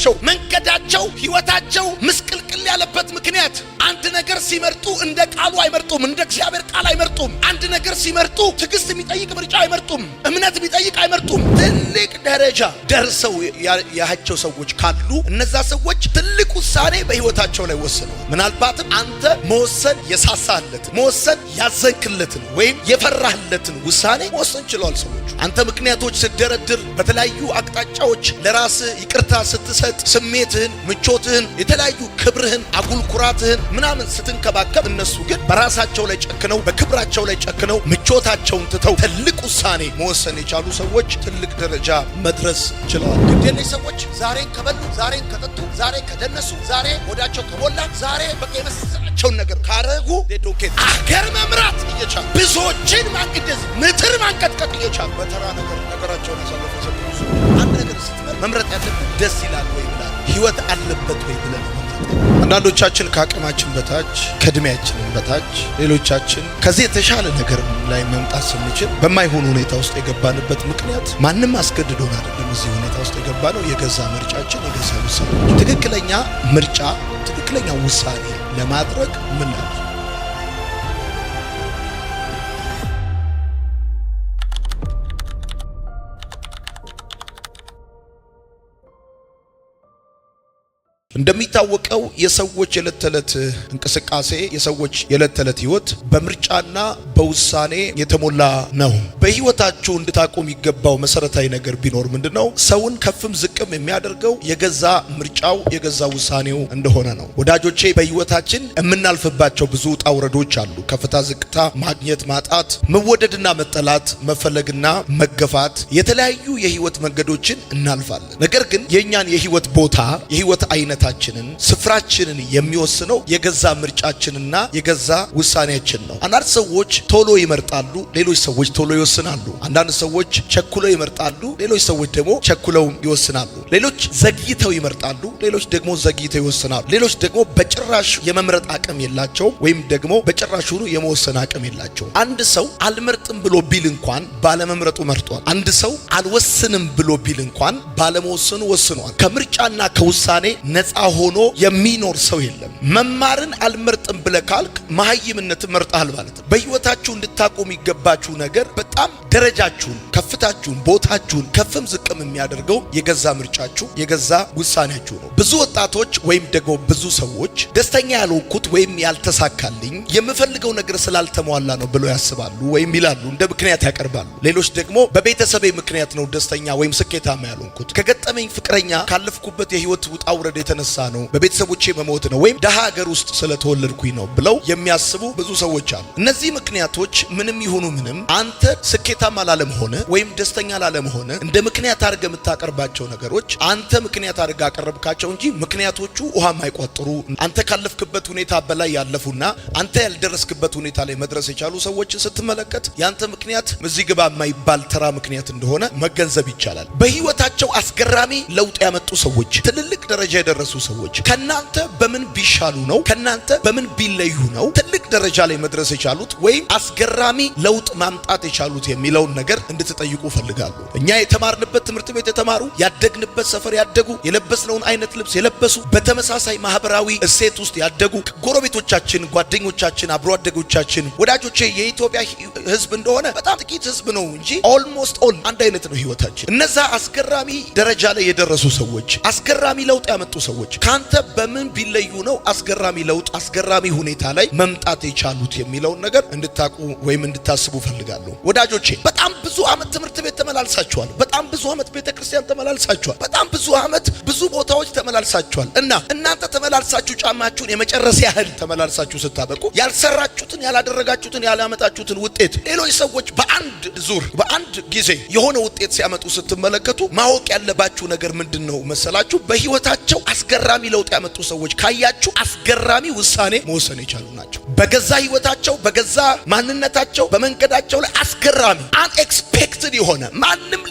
ኑሯቸው፣ መንገዳቸው፣ ህይወታቸው ምስቅልቅል ያለበት ምክንያት አንድ ነገር ሲመርጡ እንደ ቃሉ አይመርጡም፣ እንደ እግዚአብሔር ቃል አይመርጡም። አንድ ነገር ሲመርጡ ትዕግስት የሚጠይቅ ምርጫ አይመርጡም፣ እምነት የሚጠይቅ አይመርጡም። ትልቅ ደረጃ ደርሰው ያያቸው ሰዎች ካሉ እነዛ ሰዎች ትልቅ ውሳኔ በህይወታቸው ላይ ወስነው ምናልባትም አንተ መወሰን የሳሳለት መወሰን ያዘንክለትን ወይም የፈራህለትን ውሳኔ መወሰን ችለዋል ሰዎች። አንተ ምክንያቶች ስትደረድር በተለያዩ አቅጣጫዎች ለራስ ይቅርታ ስትሰጥ ስሜትህን፣ ምቾትህን፣ የተለያዩ ክብርህን፣ አጉልኩራትህን ምናምን ስትንከባከብ እነሱ ግን በራሳቸው ላይ ጨክነው በክብራቸው ላይ ጨክነው ምቾታቸውን ትተው ትልቅ ውሳኔ መወሰን የቻሉ ሰዎች ትልቅ ደረጃ መድረስ ችለዋል። ግዴለሽ ሰዎች ዛሬን ከበሉ፣ ዛሬን ከጠጡ፣ ዛሬ ከደነሱ፣ ዛሬ ወዳቸው ከሞላ፣ ዛሬ በቃ የመሰላቸውን ነገር ካረጉ ዶኬት አገር መምራት እየቻሉ ብዙዎችን ማንቀደስ ምድር ማንቀጥቀጥ እየቻሉ በተራ ነገራቸውን ያሳለፈ ሰዎች አንድ ነገር ስትመር መምረጥ ያለብን ደስ ይላል ወይ ብላ ህይወት አለበት ወይ ብለን አንዳንዶቻችን ከአቅማችን በታች ከእድሜያችን በታች ሌሎቻችን ከዚህ የተሻለ ነገር ላይ መምጣት ስንችል በማይሆን ሁኔታ ውስጥ የገባንበት ምክንያት ማንም አስገድዶን አይደለም። እዚህ ሁኔታ ውስጥ የገባነው የገዛ ምርጫችን የገዛ ውሳኔ። ትክክለኛ ምርጫ ትክክለኛ ውሳኔ ለማድረግ ምን ነው እንደሚታወቀው የሰዎች የዕለት ተዕለት እንቅስቃሴ የሰዎች የዕለት ተዕለት ህይወት በምርጫና በውሳኔ የተሞላ ነው። በህይወታችሁ እንድታውቁ የሚገባው መሰረታዊ ነገር ቢኖር ምንድነው? ሰውን ከፍም ዝቅም የሚያደርገው የገዛ ምርጫው የገዛ ውሳኔው እንደሆነ ነው። ወዳጆቼ በህይወታችን የምናልፍባቸው ብዙ ውጣ ውረዶች አሉ። ከፍታ ዝቅታ፣ ማግኘት ማጣት፣ መወደድና መጠላት፣ መፈለግና መገፋት፣ የተለያዩ የህይወት መንገዶችን እናልፋለን። ነገር ግን የኛን የህይወት ቦታ የህይወት አይነት ስፍራችንን የሚወስነው የገዛ ምርጫችንና የገዛ ውሳኔያችን ነው። አንዳንድ ሰዎች ቶሎ ይመርጣሉ፣ ሌሎች ሰዎች ቶሎ ይወስናሉ። አንዳንድ ሰዎች ቸኩለው ይመርጣሉ፣ ሌሎች ሰዎች ደግሞ ቸኩለው ይወስናሉ። ሌሎች ዘግይተው ይመርጣሉ፣ ሌሎች ደግሞ ዘግይተው ይወስናሉ። ሌሎች ደግሞ በጭራሽ የመምረጥ አቅም የላቸውም ወይም ደግሞ በጭራሽ ሁሉ የመወሰን አቅም የላቸውም። አንድ ሰው አልመርጥም ብሎ ቢል እንኳን ባለመምረጡ መርጧል። አንድ ሰው አልወስንም ብሎ ቢል እንኳን ባለመወሰኑ ወስኗል። ከምርጫና ከውሳኔ ነፃ ሆኖ የሚኖር ሰው የለም። መማርን አልመርጥም ብለህ ካልክ መሀይምነትን መርጣል ማለት ነው። በህይወታችሁ እንድታውቁ የሚገባችሁ ነገር በጣም ደረጃችሁን፣ ከፍታችሁን፣ ቦታችሁን ከፍም ዝቅም የሚያደርገው የገዛ ምርጫችሁ የገዛ ውሳኔያችሁ ነው። ብዙ ወጣቶች ወይም ደግሞ ብዙ ሰዎች ደስተኛ ያልሆንኩት ወይም ያልተሳካልኝ የምፈልገው ነገር ስላልተሟላ ነው ብለው ያስባሉ ወይም ይላሉ፣ እንደ ምክንያት ያቀርባሉ። ሌሎች ደግሞ በቤተሰቤ ምክንያት ነው ደስተኛ ወይም ስኬታማ ያልሆንኩት፣ ከገጠመኝ ፍቅረኛ ካለፍኩበት የህይወት ውጣ ውረድ የተነሳ ነው፣ በቤተሰቦቼ መሞት ነው ወይም ደሃ ሀገር ውስጥ ስለተወለድኩኝ ነው ብለው የሚያስቡ ብዙ ሰዎች አሉ። እነዚህ ምክንያቶች ምንም ይሁኑ ምንም አንተ ስኬታማ ላለመሆን ወይም ደስተኛ ላለመሆን እንደ ምክንያት አድርገህ የምታቀርባቸው ነገሮች አንተ ምክንያት አድርገህ አቀረብካቸው እንጂ ምክንያቶቹ ውሃ የማይቋጥሩ አንተ ካለፍክበት ሁኔታ በላይ ያለፉና አንተ ያልደረስክበት ሁኔታ ላይ መድረስ የቻሉ ሰዎችን ስትመለከት ያንተ ምክንያት እዚህ ግባ የማይባል ተራ ምክንያት እንደሆነ መገንዘብ ይቻላል። በህይወታቸው አስገራሚ ለውጥ ያመጡ ሰዎች ትልልቅ ደረጃ የደረሱ ሰዎች ከናንተ በምን ቢሻሉ ነው? ከናንተ በምን ቢለዩ ነው ትልቅ ደረጃ ላይ መድረስ የቻሉት ወይም አስገራሚ ለውጥ ማምጣት የቻሉት የሚለውን ነገር እንድትጠይቁ ፈልጋለሁ። እኛ የተማርንበት ትምህርት ቤት የተማሩ፣ ያደግንበት ሰፈር ያደጉ፣ የለበስነውን አይነት ልብስ የለበሱ፣ በተመሳሳይ ማህበራዊ እሴት ውስጥ ያደጉ ጎረቤቶቻችን፣ ጓደኞቻችን፣ አብሮ አደጎቻችን፣ ወዳጆቼ የኢትዮጵያ ህዝብ እንደሆነ በጣም ጥቂት ህዝብ ነው እንጂ ኦልሞስት ኦል አንድ አይነት ነው ህይወታችን። እነዛ አስገራሚ ደረጃ ላይ የደረሱ ሰዎች አስገራሚ ለውጥ ያመጡ ሰዎች ካንተ በምን ቢለዩ ነው አስገራሚ ለውጥ አስገራሚ ሁኔታ ላይ መምጣት የቻሉት የሚለውን ነገር እንድታቁ ወይም እንድታስቡ ፈልጋለሁ። ወዳጆቼ በጣም ብዙ አመት ትምህርት ቤት ተመላልሳችኋል። በጣም ብዙ አመት ቤተክርስቲያን ተመላልሳችኋል። በጣም ብዙ አመት ብዙ ቦታዎች ተመላልሳችኋል። እና እናንተ ተመላልሳችሁ ጫማችሁን የመጨረስ ያህል ተመላልሳችሁ ስታበቁ ያልሰራችሁትን ያላደረጋችሁትን ያላመጣችሁትን ውጤት ሌሎች ሰዎች በአንድ ዙር በአንድ ጊዜ የሆነ ውጤት ሲያመጡ ስትመለከቱ ማወቅ ያለባችሁ ነገር ምንድነው መሰላችሁ? በህይወታቸው አስገራሚ ለውጥ ያመጡ ሰዎች ካያችሁ አስገራሚ ውሳኔ መወሰን የቻሉ ናቸው። በገዛ ህይወታቸው በገዛ ማንነታቸው በመንገዳቸው ላይ አስገራሚ አንኤክስፔክትድ የሆነ ማንም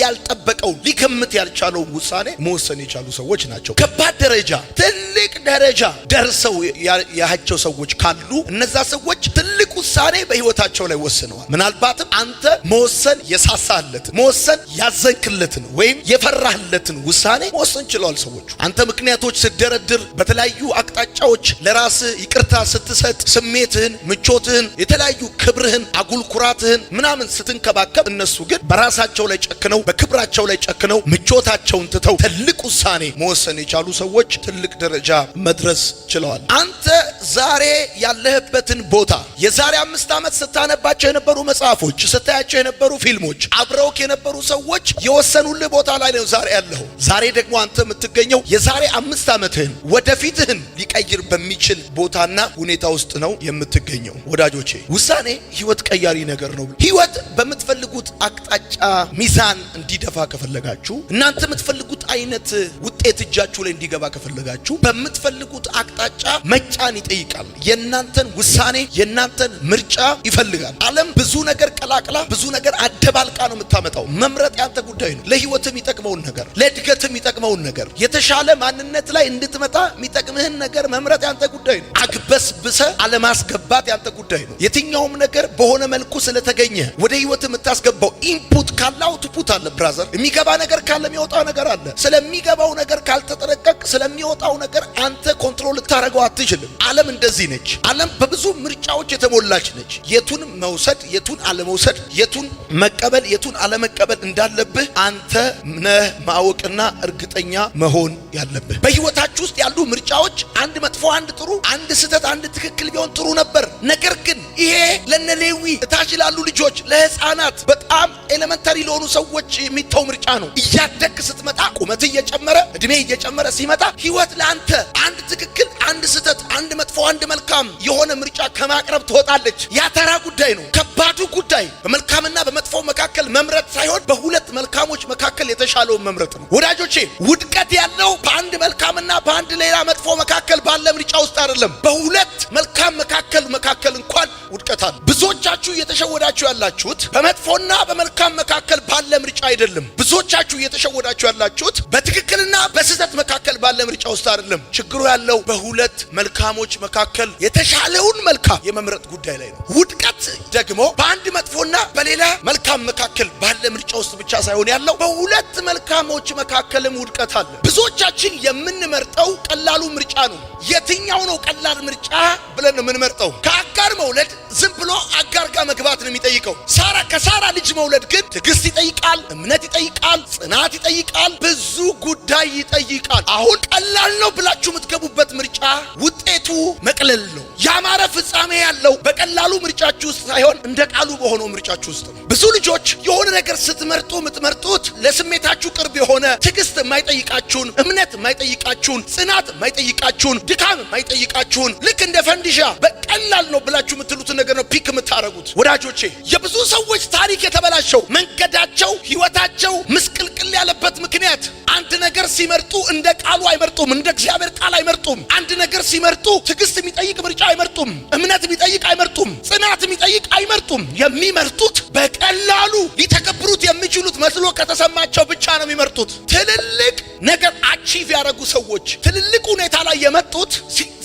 ያልጠበቀው ሊገምት ያልቻለው ውሳኔ መወሰን የቻሉ ሰዎች ናቸው። ከባድ ደረጃ ትልቅ ደረጃ ደርሰው ያያቸው ሰዎች ካሉ እነዛ ሰዎች ትልቅ ውሳኔ በህይወታቸው ላይ ወስነዋል። ምናልባትም አንተ መወሰን የሳሳለትን መወሰን ያዘንክለትን ወይም የፈራህለትን ውሳኔ መወሰን ችለዋል ሰዎች። አንተ ምክንያቶች ስትደረድር፣ በተለያዩ አቅጣጫዎች ለራስህ ይቅርታ ስትሰጥ፣ ስሜትህን፣ ምቾትህን፣ የተለያዩ ክብርህን፣ አጉል ኩራትህን ምናምን ስትንከባከብ፣ እነሱ ግን በራሳቸው ላይ ጨክነው በክብራቸው ላይ ጨክነው ምቾታቸውን ትተው ትልቅ ውሳኔ መወሰን የቻሉ ሰዎች ትልቅ ደረጃ መድረስ ችለዋል። አንተ ዛሬ ያለህበትን ቦታ የዛሬ 5 ዓመት ስታነባቸው የነበሩ መጽሐፎች፣ ስታያቸው የነበሩ ፊልሞች፣ አብረውክ የነበሩ ሰዎች የወሰኑልህ ቦታ ላይ ነው ዛሬ ያለው። ዛሬ ደግሞ አንተ የምትገኘው የዛሬ 5 ዓመትህን ወደፊትህን ሊቀይር በሚችል ቦታና ሁኔታ ውስጥ ነው የምትገኘው። ወዳጆቼ ውሳኔ ህይወት ቀያሪ ነገር ነው። ህይወት በምትፈልጉት አቅጣጫ ሚዛን እንዲደፋ ከፈለጋችሁ፣ እናንተ የምትፈልጉት አይነት ውጤት እጃችሁ ላይ እንዲገባ ከፈለጋችሁ በምትፈልጉት አቅጣጫ መጫን ይጠይቃል። የእናንተን ውሳኔ የእናንተን ምርጫ ይፈልጋል። ዓለም ብዙ ነገር ቀላቅላ ብዙ ነገር አደባልቃ ነው የምታመጣው። መምረጥ ያንተ ጉዳይ ነው። ለህይወትም የሚጠቅመውን ነገር፣ ለእድገትም የሚጠቅመውን ነገር፣ የተሻለ ማንነት ላይ እንድትመጣ የሚጠቅምህን ነገር መምረጥ ያንተ ጉዳይ ነው። አግበስብሰ አለማስገባት ያንተ ጉዳይ ነው። የትኛውም ነገር በሆነ መልኩ ስለተገኘ ወደ ህይወት የምታስገባው ኢንፑት ካለ አውትፑት አለ። ብራዘር የሚገባ ነገር ካለ የሚወጣው ነገር አለ። ስለሚገባው ነገር ካልተጠነቀቅ ስለሚወጣው ነገር አንተ ኮንትሮል ልታረገው አትችልም። ዓለም እንደዚህ ነች። ዓለም በብዙ ምርጫዎች የተሞላች ነች። የቱን መውሰድ የቱን አለመውሰድ፣ የቱን መቀበል የቱን አለመቀበል እንዳለብህ አንተ ነህ ማወቅና እርግጠኛ መሆን ያለብህ። በህይወታችሁ ውስጥ ያሉ ምርጫዎች አንድ መጥፎ፣ አንድ ጥሩ፣ አንድ ስህተት፣ አንድ ትክክል ቢሆን ጥሩ ነበር። ነገር ግን ይሄ ለነሌዊ ታች ላሉ ልጆች፣ ለህፃናት፣ በጣም ኤሌመንታሪ ለሆኑ ሰዎች የሚተው ምርጫ ነው። እያደግ ስትመጣ ቁመት እየጨመረ እድሜ እየጨመረ ሲመጣ ህይወት ለአንተ አንድ ትክክል፣ አንድ ስህተት፣ አንድ መጥፎ፣ አንድ መልካም የሆነ ምርጫ ከማቅረብ ትወጣለች። ያ ተራ ጉዳይ ነው። ከባዱ ጉዳይ በመልካምና በመጥፎ መካከል መምረጥ ሳይሆን በሁለት መልካሞች መካከል የተሻለውን መምረጥ ነው። ወዳጆቼ ውድቀት ያለው በአንድ መልካምና በአንድ ሌላ መጥፎ መካከል ባለ ምርጫ ውስጥ አይደለም። በሁለት መልካም መካከል እንኳን ውድቀት አለ። ብዙዎቻችሁ እየተሸወዳችሁ ያላችሁት በመጥፎና በመልካም መካከል ባለ ምርጫ አይደለም። ብዙዎቻችሁ እየተሸወዳችሁ ያላችሁት በትክክልና በስህተት መካከል ባለ ምርጫ ውስጥ አይደለም። ችግሩ ያለው በሁለት መልካሞች መካከል የተሻለውን መልካም የመምረጥ ጉዳይ ላይ ነው። ውድቀት ደግሞ በአንድ መጥፎና በሌላ መልካም መካከል ባለ ምርጫ ውስጥ ብቻ ሳይሆን ያለው በሁለት መልካሞች መካከልም ውድቀት አለ። ብዙዎቻችን የምንመርጠው ቀላሉ ምርጫ ነው። የትኛው ነው ቀላል ምርጫ ብለን ነው የምንመርጠው? ከአጋር መውለድ ዝም ብሎ አጋር ጋር መግባት ነው የሚጠይቀው። ከሳራ ልጅ መውለድ ግን ትዕግስት ይጠይቃል፣ እምነት ይጠይቃል፣ ጽናት ይጠይቃል፣ ብዙ ጉዳይ ይጠይቃል። አሁን ቀላል ነው ብላችሁ የምትገቡበት ምርጫ ውጤቱ መቅለል ነው። ያማረ ፍጻሜ ያለው በቀላሉ ምርጫችሁ ውስጥ ሳይሆን እንደ ቃሉ በሆነው ምርጫችሁ ውስጥ ነው። ብዙ ልጆች የሆነ ነገር ስትመርጡ የምትመርጡት ለስሜታችሁ ቅርብ የሆነ ትዕግስት የማይጠይቃችሁን፣ እምነት የማይጠይቃችሁን፣ ጽናት የማይጠይቃችሁን፣ ድካም የማይጠይቃችሁን ልክ እንደ ፈንዲሻ በቀላል ነው ብላችሁ የምትሉትን ነገር ነው ፒክ የምታረጉት። ወዳጆቼ የብዙ ሰዎች ታሪክ የተበላሸው መንገዳቸው፣ ህይወታቸው ምስቅልቅል ያለበት ምክንያት አንድ ነገር ሲመርጡ እንደ ቃሉ አይመርጡም፣ እንደ እግዚአብሔር ቃል አይመርጡም። አንድ ነገር ሲመርጡ ትዕግስት የሚጠይቅ ምርጫ አይመርጡም፣ እምነት የሚጠይቅ አይመርጡም፣ ጽናት የሚጠይቅ አይመርጡም። የሚመርጡት በቀላሉ ሊተገብሩት የሚችሉት መስሎ ከተሰማቸው ብቻ ነው የሚመርጡት። ትልልቅ ነገር አቺቭ ያደረጉ ሰዎች ትልልቅ ሁኔታ ላይ የመጡት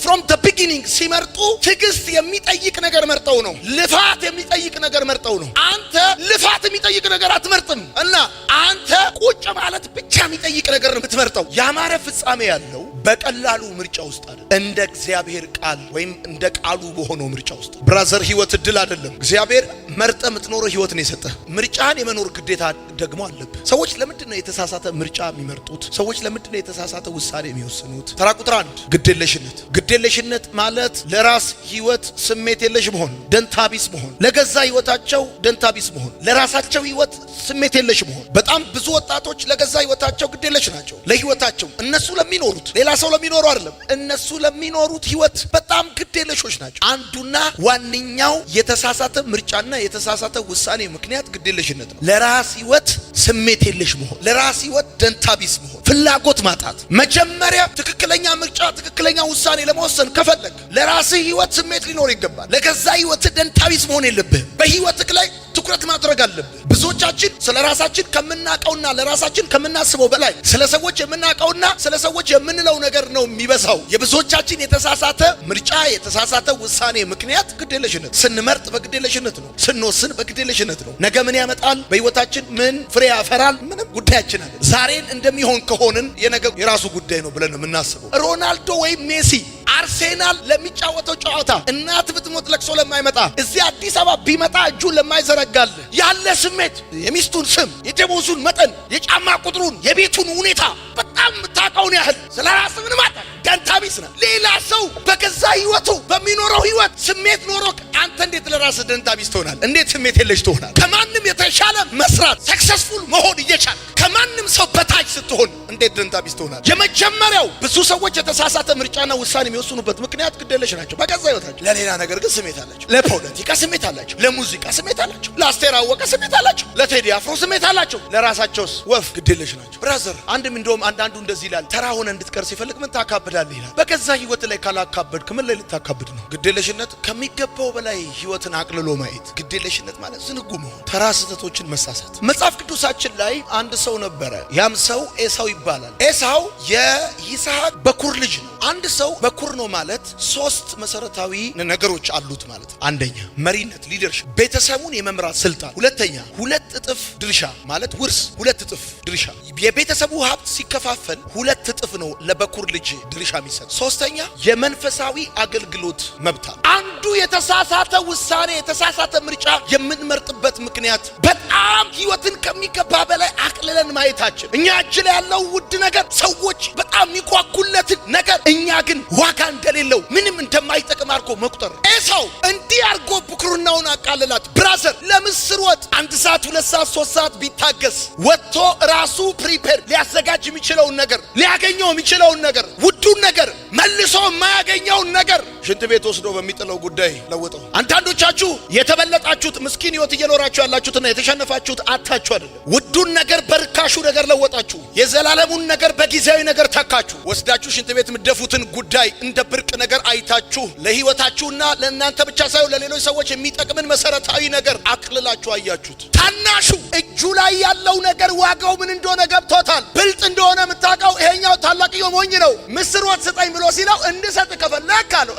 ፍሮም ዘ ቢጊኒንግ ሲመርጡ ትዕግስት የሚጠይቅ ነገር መርጠው ነው። ልፋት የሚጠይቅ ነገር መርጠው ነው። አንተ ልፋት የሚጠይቅ ነገር አትመርጥም እና አንተ ቁጭ ማለት ብቻ የሚጠይቅ ነገር ነው የምትመርጠው። ያማረ ፍጻሜ ያለው በቀላሉ ምርጫ ውስጥ አይደለም፣ እንደ እግዚአብሔር ቃል ወይም እንደ ቃሉ በሆነው ምርጫ ውስጥ። ብራዘር ህይወት እድል አይደለም። እግዚአብሔር መርጠ የምትኖረው ህይወት ነው የሰጠህ። ምርጫን የመኖር ግዴታ ደግሞ አለብህ። ሰዎች ለምንድን ነው የተሳሳተ ምርጫ የሚመርጡት? ሰዎች ለምንድን ነው የተሳሳተ ውሳኔ የሚወስኑት? ተራ ቁጥር 1 ግዴለሽነት። ግዴለሽነት ማለት ለራስ ህይወት ስሜት የለሽ መሆን፣ ደንታቢስ መሆን፣ ለገዛ ህይወታቸው ደንታቢስ መሆን፣ ለራሳቸው ህይወት ስሜት የለሽ መሆን። በጣም ብዙ ወጣቶች ለገዛ ህይወታቸው ግዴለሽ ናቸው። ለህይወታቸው እነሱ ለሚኖሩት ሌላ ሰው ለሚኖሩ አይደለም፣ እነሱ ለሚኖሩት ህይወት በጣም ግዴለሾች ናቸው። አንዱና ዋነኛው የተሳሳተ ምርጫና የተሳሳተ ውሳኔ ምክንያት ግዴለሽነት ነው። ለራስ ህይወት ስሜት የለሽ መሆን፣ ለራስ ህይወት ደንታቢስ መሆን፣ ፍላጎት ማጣት። መጀመሪያ ትክክለኛ ምርጫ ትክክለኛ ውሳኔ ለመወሰን ከፈለግ ለራስ ህይወት ስሜት ሊኖር ይገባል። ለገዛ ህይወት ደንታቢስ መሆን የለብህም። በህይወትክ ላይ ትኩረት ማድረግ አለብህ። ብዙዎቻችን ስለ ራሳችን ከምናቀውና ለራሳችን ከምናስበው በላይ ስለ ሰዎች የምናቀውና ስለ ሰዎች የምንለው ነገር ነው የሚበዛው። የብዙዎቻችን የተሳሳተ ምርጫ፣ የተሳሳተ ውሳኔ ምክንያት ግዴለሽነት። ስንመርጥ በግዴለሽነት ነው፣ ስንወስን በግዴለሽነት ነው። ነገ ምን ያመጣል በህይወታችን ምን ፍሬ ያፈራል ምንም ጉዳያችን አለ። ዛሬን እንደሚሆን ከሆንን የነገ የራሱ ጉዳይ ነው ብለን የምናስበው። ሮናልዶ ወይም ሜሲ አርሴናል ለሚጫወተው ጨዋታ እናት ብትሞት ለቅሶ ለማይመጣ እዚህ አዲስ አበባ ቢመጣ እጁን ለማይዘረጋል ያለ ስሜት፣ የሚስቱን ስም፣ የደሞዙን መጠን፣ የጫማ ቁጥሩን፣ የቤቱን ሁኔታ በጣም ታውቀውን ያህል ስለራስ ምን ማለት ደንታ ቢስ ነው። ሌላ ሰው በገዛ ህይወቱ በሚኖረው ህይወት ስሜት ኖሮ አንተ እንዴት ለራስ ደንታ ቢስ ትሆናል? እንዴት ስሜት የለሽ ትሆናል? ከማንም የተሻለ መስራት ሰክሰስፉል መሆን እየቻለ ከማንም ሰው በታች ስትሆን እንዴት ደንታ ቢስ ትሆናል? የመጀመሪያው ብዙ ሰዎች የተሳሳተ ምርጫና ውሳኔ የሚወስኑበት ምክንያት ግዴለሽ ናቸው በገዛ ህይወታቸው። ለሌላ ነገር ግን ስሜት አላቸው። ለፖለቲካ ስሜት አላቸው፣ ለሙዚቃ ስሜት አላቸው፣ ለአስቴር አወቀ ስሜት አላቸው፣ ለቴዲ አፍሮ ስሜት አላቸው። ለራሳቸውስ ወፍ ግዴለሽ ናቸው። ብራዘር አንድም እንደውም አንዳንዱ እንደዚህ ይላል፣ ተራ ሆነ እንድትቀር ሲፈልግ ምን ታካብዳለህ ይላል። በገዛ ህይወት ላይ ካላካበድክ ምን ላይ ልታካብድ ነው? ግዴለሽነት ከሚገባው በላይ ህይወትን አቅልሎ ማየት። ግዴለሽነት ማለት ዝንጉ መሆን፣ ተራ ስህተቶችን መሳሳት። መጽሐፍ ቅዱሳችን ላይ አንድ ሰው ነበረ። ያም ሰው ኤሳው ይባላል። ኤሳው የይስሐቅ በኩር ልጅ ነው። አንድ ሰው በኩር ነው ማለት ሶስት መሰረታዊ ነገሮች አሉት ማለት ነው። አንደኛ መሪነት ሊደርሺፕ፣ ቤተሰቡን የመምራት ስልጣን። ሁለተኛ ሁለት እጥፍ ድርሻ ማለት ውርስ፣ ሁለት እጥፍ ድርሻ። የቤተሰቡ ሀብት ሲከፋፈል ሁለት እጥፍ ነው ለበኩር ልጅ ድርሻ የሚሰጥ። ሶስተኛ የመንፈሳዊ አገልግሎት መብት። አንዱ የተሳሳተ ውሳኔ፣ የተሳሳተ ምርጫ የምንመርጥበት ምክንያት በጣም ህይወትን ከሚገባ በላይ አቅልለን ማየታችን። እኛ እጅ ላይ ያለው ውድ ነገር ሰዎች በጣም የሚጓጉለትን ነገር እኛ ግን ዋጋ እንደሌለው ምንም እንደማይጠቅም አድርጎ መቁጠር። ኤሳው እንዲህ አድርጎ ብኩርናውን አቃልላት። ብራዘር ለምስር ወጥ 1 ሰዓት 2 ሰዓት 3 ሰዓት ቢታገስ ወጥቶ ራሱ ፕሪፔር ሊያዘጋጅ የሚችለውን ነገር ሊያገኘው የሚችለውን ነገር ውዱን ነገር መልሶ የማያገኘውን ነገር ሽንት ቤት ወስዶ በሚጥለው ጉዳይ ለወጠው። አንዳንዶቻችሁ የተበለጣችሁት ምስኪን ህይወት እየኖራችሁ ያላችሁትና የተሸነፋችሁት አታችሁ አይደለም። ውዱን ነገር በርካሹ ነገር ለወጣችሁ። የዘላለሙን ነገር በጊዜያዊ ነገር ተካችሁ። ወስዳችሁ ሽንት ቤት የምትደፉትን ጉዳይ እንደ ብርቅ ነገር አይታችሁ ለህይወታችሁና ለእናንተ ብቻ ሳይሆን ለሌሎች ሰዎች የሚጠቅምን መሰረታዊ ነገር አቅልላችሁ አያችሁት። ታናሹ እጁ ላይ ያለው ነገር ዋጋው ምን እንደሆነ ገብቶታል። ብልጥ እንደሆነ የምታውቀው ይሄኛው ታላቅዮ ሞኝ ነው። ምስር ወጥ ስጠኝ ብሎ ሲለው እንድሰጥ ከፈለክ አለው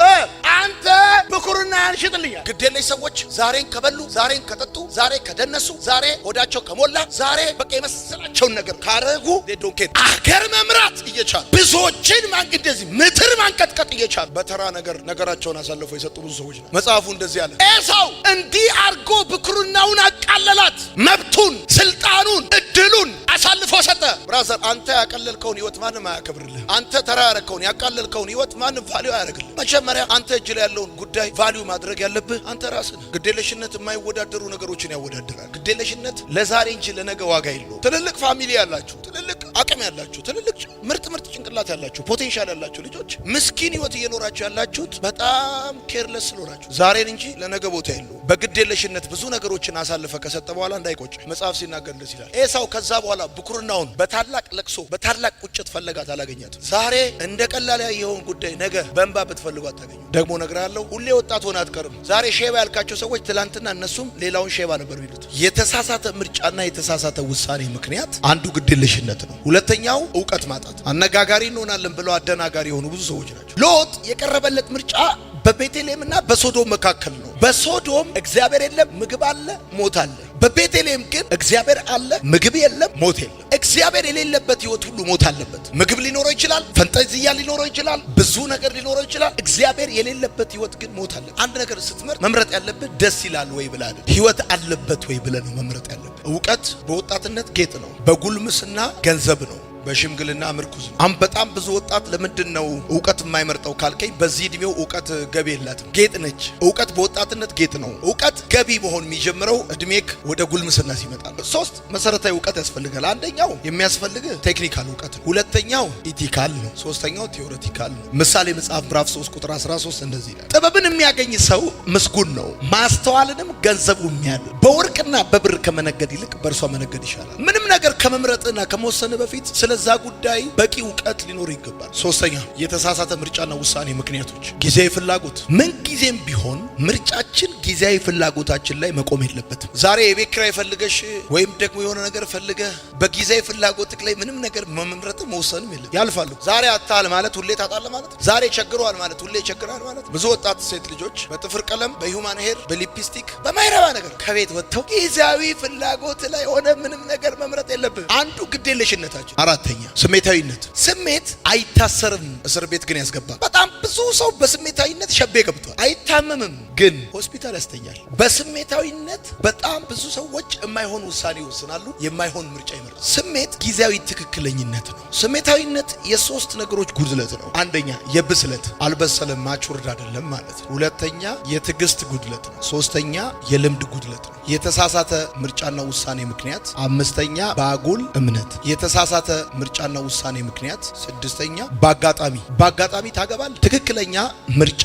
አንተ ብኩርና ያንሽጥልኛል። ግዴለሽ ሰዎች ዛሬን ከበሉ፣ ዛሬን ከጠጡ፣ ዛሬ ከደነሱ፣ ዛሬ ሆዳቸው ከሞላ፣ ዛሬ በቃ የመሰላቸውን ነገር ካረጉ ዶንኬት አገር መምራት እየቻሉ ብዙዎችን እንደዚህ ምድር ማንቀጥቀጥ እየቻሉ በተራ ነገር ነገራቸውን አሳልፈው የሰጡ ብዙ ሰዎች ነው። መጽሐፉ እንደዚህ አለ። ኤሳው እንዲህ አርጎ ብኩርናውን አቃለላት። መብቱን፣ ስልጣኑን፣ እድሉን አሳልፎ ሰጠ። ብራዘር አንተ ያቀለልከውን ህይወት ማንም አያከብርልህ። አንተ ተራ ያረከውን ያቃለልከውን ህይወት ማንም ቫልዩ አያደርግልህ። መጀመሪያ አንተ እጅ ላይ ያለውን ጉዳይ ቫልዩ ማድረግ ያለብህ አንተ ራስህ ነህ። ግዴለሽነት የማይወዳደሩ ነገሮችን ያወዳድራል። ግዴለሽነት ለዛሬ እንጂ ለነገ ዋጋ የለውም። ትልልቅ ፋሚሊ ያላችሁ፣ ትልልቅ አቅም ያላችሁ፣ ትልልቅ ምርጥ ጭንቅላት ያላችሁ፣ ፖቴንሻል ያላችሁ ልጆች ምስኪን ህይወት እየኖራችሁ ያላችሁት በጣም ኬርለስ ስለሆናችሁ ዛሬን እንጂ ለነገ ቦታ የለውም። በግዴለሽነት ብዙ ነገሮችን አሳልፈ ከሰጠ በኋላ እንዳይቆጭ መጽሐፍ ሲናገር እንደዚህ ይላል። ኤሳው ከዛ በኋላ ብኩርናውን በታላቅ ለቅሶ በታላቅ ቁጭት ፈለጋት፣ አላገኛትም። ዛሬ እንደ ቀላል ያየኸውን ጉዳይ ነገ በእንባ ብትፈልጉ አታገኙ። ደግሞ እነግርሃለሁ ሁሌ ወጣት ሆነ አትቀርም። ዛሬ ሼባ ያልካቸው ሰዎች ትላንትና እነሱም ሌላውን ሼባ ነበር የሚሉት። የተሳሳተ ምርጫና የተሳሳተ ውሳኔ ምክንያት አንዱ ግዴለሽነት ነው። ሁለተኛው እውቀት ማጣት። አነጋጋሪ እንሆናለን ብለው አደናጋሪ የሆኑ ብዙ ሰዎች ናቸው። ሎጥ የቀረበለት ምርጫ በቤተልሔምና በሶዶም መካከል ነው። በሶዶም እግዚአብሔር የለም፣ ምግብ አለ፣ ሞት አለ። በቤተልሔም ግን እግዚአብሔር አለ፣ ምግብ የለም፣ ሞት የለም። እግዚአብሔር የሌለበት ህይወት ሁሉ ሞት አለበት። ምግብ ሊኖረው ይችላል፣ ፈንጠዝያ ሊኖረው ይችላል፣ ብዙ ነገር ሊኖረው ይችላል። እግዚአብሔር የሌለበት ህይወት ግን ሞት አለ። አንድ ነገር ስትመርጥ መምረጥ ያለበት ደስ ይላል ወይ ብለህ አይደል፣ ህይወት አለበት ወይ ብለህ ነው መምረጥ ያለበት። እውቀት በወጣትነት ጌጥ ነው፣ በጉልምስና ገንዘብ ነው፣ በሽምግልና ምርኩዝ ነው። አሁን በጣም ብዙ ወጣት ለምንድን ነው እውቀት የማይመርጠው ካልከኝ፣ በዚህ እድሜው እውቀት ገቢ የላትም፣ ጌጥ ነች። እውቀት በወጣትነት ጌጥ ነው። እውቀት ገቢ መሆን የሚጀምረው እድሜክ ወደ ጉልምስና ሲመጣ። 3 መሰረታዊ እውቀት ያስፈልጋል። አንደኛው የሚያስፈልግ ቴክኒካል እውቀት ነው። ሁለተኛው ኢቲካል ነው። ሶስተኛው ቴዎሬቲካል ነው። ምሳሌ መጽሐፍ ምዕራፍ 3 ቁጥር 13 እንደዚህ ይላል፣ ጥበብን የሚያገኝ ሰው ምስጉን ነው፣ ማስተዋልንም ገንዘቡ የሚያደርግ በወርቅና በብር ከመነገድ ይልቅ በእርሷ መነገድ ይሻላል። ምንም ነገር ከመምረጥና ከመወሰን በፊት ስለዛ ጉዳይ በቂ እውቀት ሊኖር ይገባል። ሶስተኛ የተሳሳተ ምርጫና ውሳኔ ምክንያቶች። ጊዜያዊ ፍላጎት። ምን ጊዜም ቢሆን ምርጫችን ጊዜያዊ ፍላጎታችን ላይ መቆም የለበትም። ዛሬ የቤት ኪራይ ፈልገሽ ወይም ደግሞ የሆነ ነገር ፈልገህ በጊዜያዊ ፍላጎትክ ላይ ምንም ነገር መምረጥ መወሰንም የለም። ያልፋሉ። ዛሬ አታል ማለት ሁሌ ታጣለ ማለት፣ ዛሬ ቸግሯል ማለት ሁሌ ቸግራል ማለት። ብዙ ወጣት ሴት ልጆች በጥፍር ቀለም፣ በሂውማን ሄር፣ በሊፕስቲክ በማይረባ ነገር ከቤት ወጥተው ጊዜያዊ ፍላጎት ላይ ሆነ ምንም ነገር መምረጥ የለብህ። አንዱ ግዴለሽነታችን። አራተኛ ስሜታዊነት። ስሜት አይታሰርም፣ እስር ቤት ግን ያስገባል። በጣም ብዙ ሰው በስሜታዊነት ሸቤ ገብቷል። አይታመምም ግን ሆስፒታል ያስተኛል። በስሜታዊነት በጣም ብዙ ሰዎች የማይሆን ውሳኔ ይወስናሉ፣ የማይሆን ምርጫ ይመርጣሉ። ስሜት ጊዜያዊ ትክክለኝነት ነው። ስሜታዊነት የሶስት ነገሮች ጉድለት ነው። አንደኛ የብስለት፣ አልበሰለም፣ ማቹርድ አይደለም ማለት ነው። ሁለተኛ የትዕግስት ጉድለት ነው። ሶስተኛ የልምድ ጉድለት ነው። የተሳሳተ ምርጫና ውሳኔ ምክንያት። አምስተኛ በአጉል እምነት። የተሳሳተ ምርጫና ውሳኔ ምክንያት። ስድስተኛ በአጋጣሚ ታገባል። ትክክለኛ ምርጫ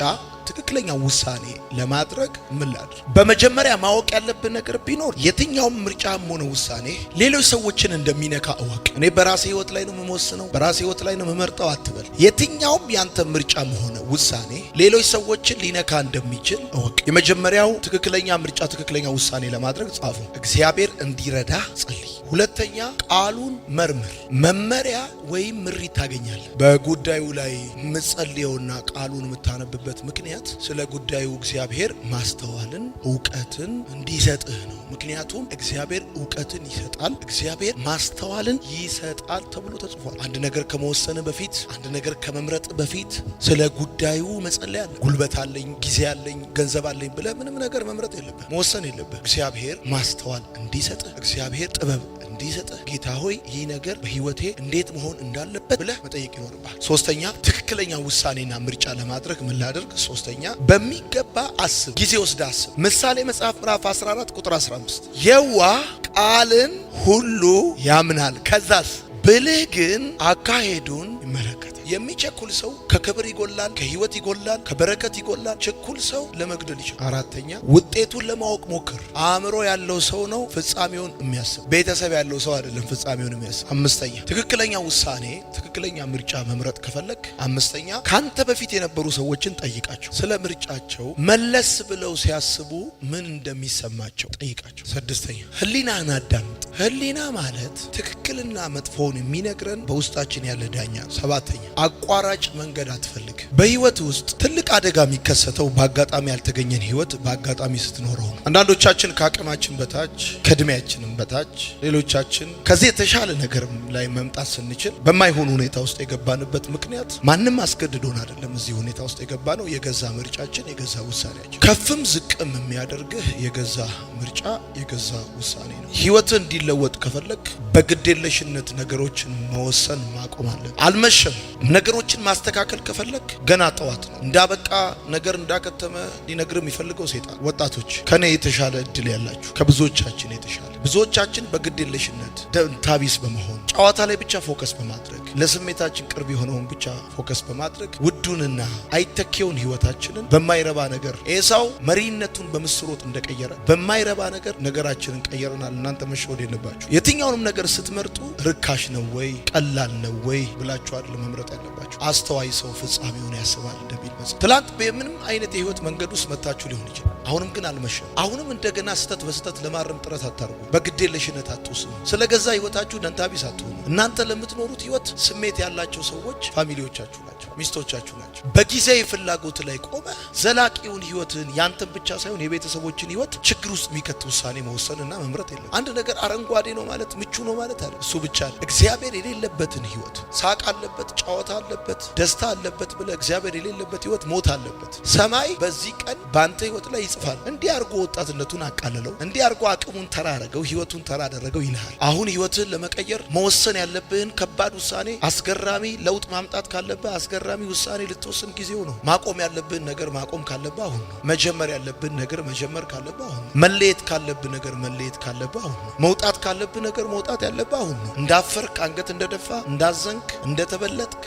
ትክክለኛ ውሳኔ ለማድረግ ምን ላድርግ? በመጀመሪያ ማወቅ ያለብን ነገር ቢኖር የትኛውም ምርጫም ሆነ ውሳኔ ሌሎች ሰዎችን እንደሚነካ እወቅ። እኔ በራሴ ህይወት ላይ ነው የምወስነው፣ በራሴ ህይወት ላይ ነው የምመርጠው አትበል። የትኛውም ያንተ ምርጫም ሆነ ውሳኔ ሌሎች ሰዎችን ሊነካ እንደሚችል እወቅ። የመጀመሪያው ትክክለኛ ምርጫ ትክክለኛ ውሳኔ ለማድረግ ጻፉ፣ እግዚአብሔር እንዲረዳ ጸልይ። ሁለተኛ ቃሉን መርምር። መመሪያ ወይም ምሪት ታገኛለህ። በጉዳዩ ላይ የምትጸልየውና ቃሉን የምታነብበት ምክንያት ስለ ጉዳዩ እግዚአብሔር ማስተዋልን እውቀትን እንዲሰጥህ ነው። ምክንያቱም እግዚአብሔር እውቀትን ይሰጣል፣ እግዚአብሔር ማስተዋልን ይሰጣል ተብሎ ተጽፏል። አንድ ነገር ከመወሰን በፊት፣ አንድ ነገር ከመምረጥ በፊት ስለ ጉዳዩ መጸለይ አለ። ጉልበት አለኝ፣ ጊዜ አለኝ፣ ገንዘብ አለኝ ብለህ ምንም ነገር መምረጥ የለብህ፣ መወሰን የለብህ። እግዚአብሔር ማስተዋል እንዲሰጥህ፣ እግዚአብሔር ጥበብ እንዲሰጥህ፣ ጌታ ሆይ ይህ ነገር በህይወቴ እንዴት መሆን እንዳለበት ብለህ መጠየቅ ይኖርብሃል። ሶስተኛ ትክክለኛ ውሳኔና ምርጫ ለማድረግ ምን ላድርግ? ሶስተኛ በሚገባ አስብ፣ ጊዜ ወስደህ አስብ። ምሳሌ መጽሐፍ ምዕራፍ 14 ቁጥር 15 የዋህ ቃልን ሁሉ ያምናል፣ ከዛስ ብልህ ግን አካሄዱን ይመለከታል። የሚቸኩል ሰው ከክብር ይጎላል፣ ከህይወት ይጎላል፣ ከበረከት ይጎላል። ችኩል ሰው ለመግደል ይችላል። አራተኛ ውጤቱን ለማወቅ ሞክር። አእምሮ ያለው ሰው ነው ፍጻሜውን የሚያስብ፣ ቤተሰብ ያለው ሰው አይደለም ፍጻሜውን የሚያስብ። አምስተኛ ትክክለኛ ውሳኔ ትክክለኛ ምርጫ መምረጥ ከፈለግ፣ አምስተኛ ካንተ በፊት የነበሩ ሰዎችን ጠይቃቸው። ስለ ምርጫቸው መለስ ብለው ሲያስቡ ምን እንደሚሰማቸው ጠይቃቸው። ስድስተኛ ህሊናህን አዳምጥ። ህሊና ማለት ትክክልና መጥፎውን የሚነግረን በውስጣችን ያለ ዳኛ። ሰባተኛ አቋራጭ መንገድ አትፈልግ። በህይወት ውስጥ ትልቅ አደጋ የሚከሰተው በአጋጣሚ ያልተገኘን ህይወት በአጋጣሚ ስትኖረው ነው። አንዳንዶቻችን ከአቅማችን በታች ከእድሜያችንም በታች፣ ሌሎቻችን ከዚህ የተሻለ ነገር ላይ መምጣት ስንችል በማይሆን ሁኔታ ውስጥ የገባንበት ምክንያት ማንም አስገድዶን አይደለም። እዚህ ሁኔታ ውስጥ የገባ ነው የገዛ ምርጫችን፣ የገዛ ውሳኔያችን። ከፍም ዝቅም የሚያደርግህ የገዛ ምርጫ፣ የገዛ ውሳኔ ነው። ህይወት እንዲለወጥ ከፈለግ በግዴለሽነት ነገሮችን መወሰን ማቆም አለን። አልመሸም። ነገሮችን ማስተካከል ከፈለግ ገና ጠዋት ነው። እንዳበቃ ነገር እንዳከተመ ሊነግር የሚፈልገው ሰይጣን። ወጣቶች ከኔ የተሻለ እድል ያላችሁ ከብዙዎቻችን የተሻለ፣ ብዙዎቻችን በግዴለሽነት ደንታቢስ በመሆን ጨዋታ ላይ ብቻ ፎከስ በማድረግ ለስሜታችን ቅርብ የሆነውን ብቻ ፎከስ በማድረግ ውዱንና አይተኬውን ህይወታችንን በማይረባ ነገር፣ ኤሳው መሪነቱን በምስር ወጥ እንደቀየረ በማይረባ ነገር ነገራችንን ቀየረናል። እናንተ መሸወድ የለባችሁ። የትኛውንም ነገር ስትመርጡ ርካሽ ነው ወይ ቀላል ነው ወይ ብላችሁ አይደለም መምረጥ ያለባችሁ። አስተዋይ ሰው ፍጻሜውን ያስባል እንደሚል መጽሐፍ። ትላንት በምንም አይነት የህይወት መንገድ ውስጥ መታችሁ ሊሆን ይችላል። አሁንም ግን አልመሸም። አሁንም እንደገና ስህተት በስህተት ለማረም ጥረት አታርጉ። በግዴለሽነት አትወስኑ። ስለ ገዛ ህይወታችሁ ደንታቢስ አትሆኑ። እናንተ ለምትኖሩት ህይወት ስሜት ያላቸው ሰዎች ፋሚሊዎቻችሁ ናቸው፣ ሚስቶቻችሁ ናቸው። በጊዜያዊ ፍላጎት ላይ ቆመ ዘላቂውን ህይወትን ያንተን ብቻ ሳይሆን የቤተሰቦችን ህይወት ችግር ውስጥ የሚከት ውሳኔ መወሰንና መምረጥ የለም። አንድ ነገር አረንጓዴ ነው ማለት ምቹ ነው ማለት አለ እሱ ብቻ አለ። እግዚአብሔር የሌለበትን ህይወት፣ ሳቅ አለበት፣ ጨዋታ አለበት፣ ደስታ አለበት ብለ እግዚአብሔር የሌለበት ህይወት ሞት አለበት። ሰማይ በዚህ ቀን በአንተ ህይወት ላይ ይጽፋል። እንዲህ አርጎ ወጣትነቱን አቃለለው፣ እንዲህ አርጎ አቅሙን ተራ አደረገው፣ ህይወቱን ተራ አደረገው ይልሃል። አሁን ህይወትን ለመቀየር መወሰን ያለብህን ከባድ ውሳኔ፣ አስገራሚ ለውጥ ማምጣት ካለብህ አስገራሚ ውሳኔ ልትወስን ጊዜው ነው። ማቆም ያለብህን ነገር ማቆም ካለብህ አሁን ነው። መጀመር ያለብህን ነገር መጀመር ካለብህ አሁን ነው። መለየት ካለብህ ነገር መለየት ካለብህ አሁን ነው። መውጣት ካለብህ ነገር መውጣት ያለብህ አሁን ነው። እንዳፈርክ አንገት እንደደፋ፣ እንዳዘንክ፣ እንደተበለጥክ፣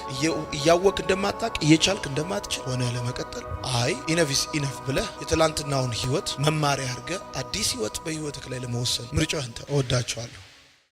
እያወቅ እንደማታቅ፣ እየቻልክ እንደማትችል ሆነ ለመቀጠል አይ ኢነፍ ኢዝ ኢነፍ ብለህ የትላንትና የትላንትናውን ህይወት መማሪያ አድርገህ አዲስ ህይወት በህይወትህ ላይ ለመወሰን ምርጫው አንተ። እወዳቸዋለሁ።